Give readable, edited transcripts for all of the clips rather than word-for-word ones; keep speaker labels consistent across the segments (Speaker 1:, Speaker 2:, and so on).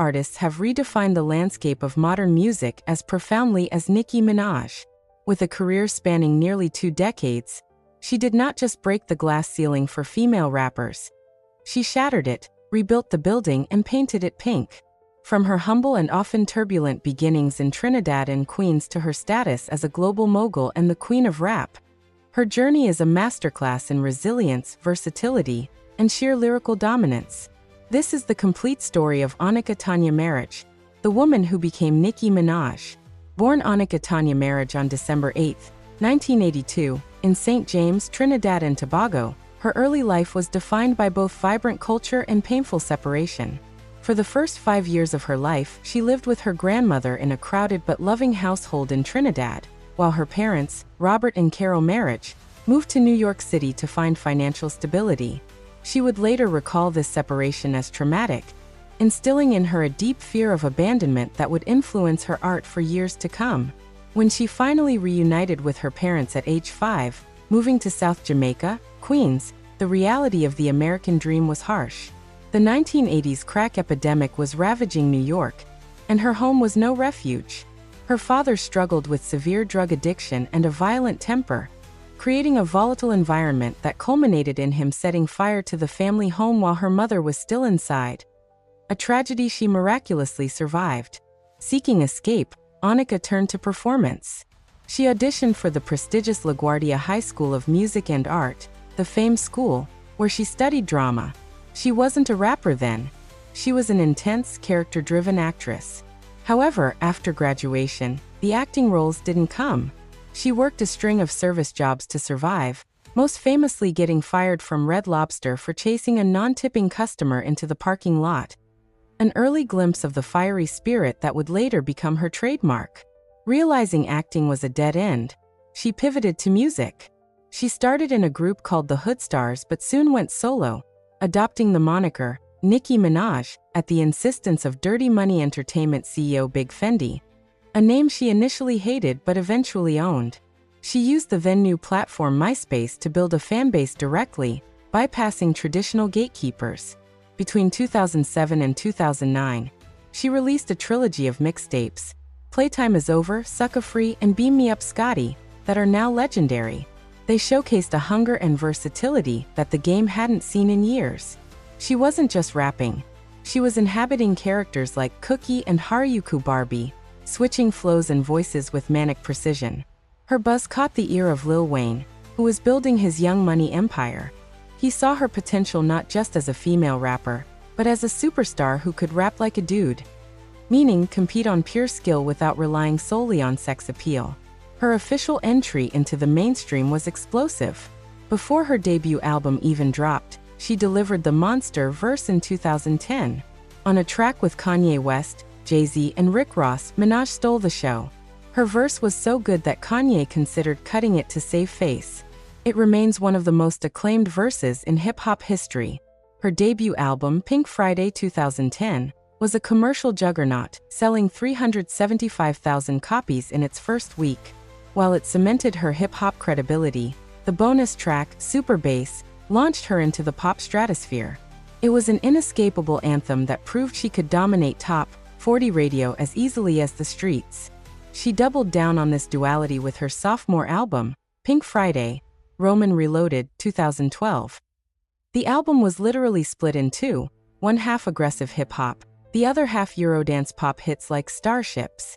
Speaker 1: artists have redefined the landscape of modern music as profoundly as Nicki Minaj. With a career spanning nearly 2 decades, she did not just break the glass ceiling for female rappers. She shattered it, rebuilt the building, and painted it pink. From her humble and often turbulent beginnings in Trinidad and Queens to her status as a global mogul and the queen of rap, her journey is a masterclass in resilience, versatility, and sheer lyrical dominance. This is the complete story of Onika Maraj, the woman who became Nicki Minaj. Born Onika Maraj on December 8, 1982, in St. James, Trinidad and Tobago, her early life was defined by both vibrant culture and painful separation. For the first 5 years of her life, she lived with her grandmother in a crowded but loving household in Trinidad, while her parents, Robert and Carol Maraj, moved to New York City to find financial stability. She would later recall this separation as traumatic, instilling in her a deep fear of abandonment that would influence her art for years to come. When she finally reunited with her parents at age 5, moving to South Jamaica, Queens, the reality of the American dream was harsh. The 1980s crack epidemic was ravaging New York, and her home was no refuge. Her father struggled with severe drug addiction and a violent temper, creating a volatile environment that culminated in him setting fire to the family home while her mother was still inside. A tragedy she miraculously survived. Seeking escape, Onika turned to performance. She auditioned for the prestigious LaGuardia High School of Music and Art, the famed school, where she studied drama. She wasn't a rapper then. She was an intense, character-driven actress. However, after graduation, the acting roles didn't come. She worked a string of service jobs to survive, most famously getting fired from Red Lobster for chasing a non-tipping customer into the parking lot. An early glimpse of the fiery spirit that would later become her trademark. Realizing acting was a dead end, she pivoted to music. She started in a group called the Hood Stars but soon went solo, adopting the moniker Nicki Minaj at the insistence of Dirty Money Entertainment CEO Big Fendi, a name she initially hated but eventually owned. She used the then new platform MySpace to build a fanbase directly, bypassing traditional gatekeepers. Between 2007 and 2009, she released a trilogy of mixtapes, Playtime Is Over, Sucka Free, and Beam Me Up Scotty, that are now legendary. They showcased a hunger and versatility that the game hadn't seen in years. She wasn't just rapping. She was inhabiting characters like Cookie and Haruka Barbie, switching flows and voices with manic precision. Her buzz caught the ear of Lil Wayne, who was building his Young Money empire. He saw her potential not just as a female rapper, but as a superstar who could rap like a dude. Meaning compete on pure skill without relying solely on sex appeal. Her official entry into the mainstream was explosive. Before her debut album even dropped, she delivered the monster verse in 2010. On a track with Kanye West, Jay-Z, and Rick Ross, Minaj stole the show. Her verse was so good that Kanye considered cutting it to save face. It remains one of the most acclaimed verses in hip-hop history. Her debut album, Pink Friday 2010, was a commercial juggernaut, selling 375,000 copies in its first week. While it cemented her hip-hop credibility, the bonus track, Super Bass, launched her into the pop stratosphere. It was an inescapable anthem that proved she could dominate top 40 radio as easily as the streets. She doubled down on this duality with her sophomore album, Pink Friday, Roman Reloaded, 2012. The album was literally split in two, one half aggressive hip-hop, the other half Eurodance pop hits like Starships.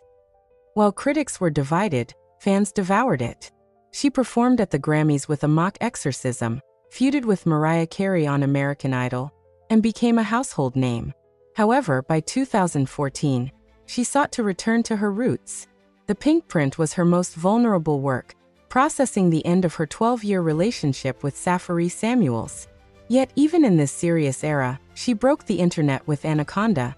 Speaker 1: While critics were divided, fans devoured it. She performed at the Grammys with a mock exorcism, feuded with Mariah Carey on American Idol, and became a household name. However, by 2014, she sought to return to her roots. The Pink Print was her most vulnerable work, processing the end of her 12-year relationship with Safari Samuels. Yet even in this serious era, she broke the internet with Anaconda,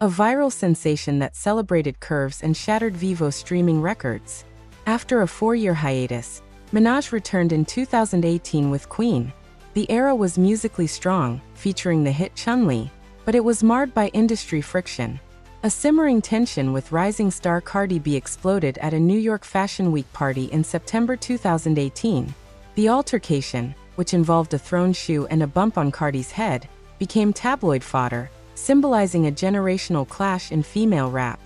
Speaker 1: a viral sensation that celebrated curves and shattered Vivo streaming records. After a 4-year hiatus, Minaj returned in 2018 with Queen. The era was musically strong, featuring the hit Chun-Li, but it was marred by industry friction. A simmering tension with rising star Cardi B exploded at a New York Fashion Week party in September 2018. The altercation, which involved a thrown shoe and a bump on Cardi's head, became tabloid fodder, symbolizing a generational clash in female rap.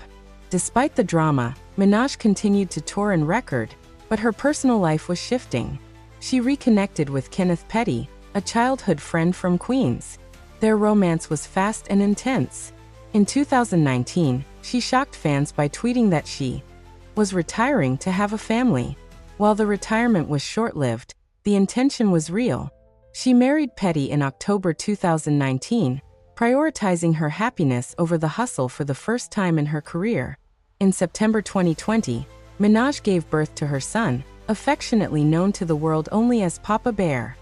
Speaker 1: Despite the drama, Minaj continued to tour and record, but her personal life was shifting. She reconnected with Kenneth Petty, a childhood friend from Queens. Their romance was fast and intense. In 2019, she shocked fans by tweeting that she was retiring to have a family. While the retirement was short-lived, the intention was real. She married Petty in October 2019, prioritizing her happiness over the hustle for the first time in her career. In September 2020, Minaj gave birth to her son, affectionately known to the world only as Papa Bear.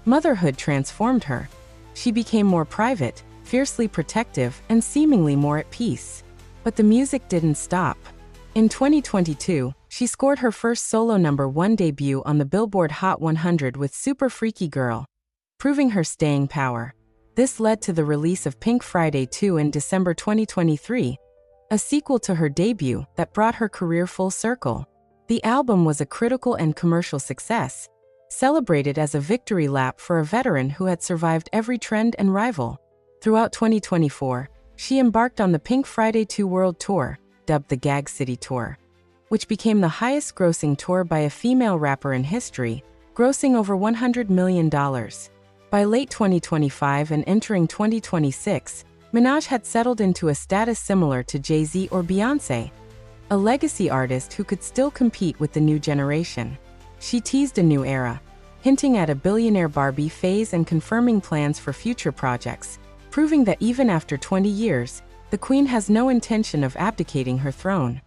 Speaker 1: Motherhood transformed her. She became more private, fiercely protective, and seemingly more at peace. But the music didn't stop. In 2022, she scored her first solo #1 debut on the Billboard Hot 100 with Super Freaky Girl, proving her staying power. This led to the release of Pink Friday 2 in December 2023, a sequel to her debut that brought her career full circle. The album was a critical and commercial success, celebrated as a victory lap for a veteran who had survived every trend and rival. Throughout 2024, she embarked on the Pink Friday 2 World Tour, dubbed the Gag City Tour, which became the highest-grossing tour by a female rapper in history, grossing over $100 million. By late 2025 and entering 2026, Minaj had settled into a status similar to Jay-Z or Beyoncé, a legacy artist who could still compete with the new generation. She teased a new era, hinting at a billionaire Barbie phase and confirming plans for future projects, proving that even after 20 years, the queen has no intention of abdicating her throne.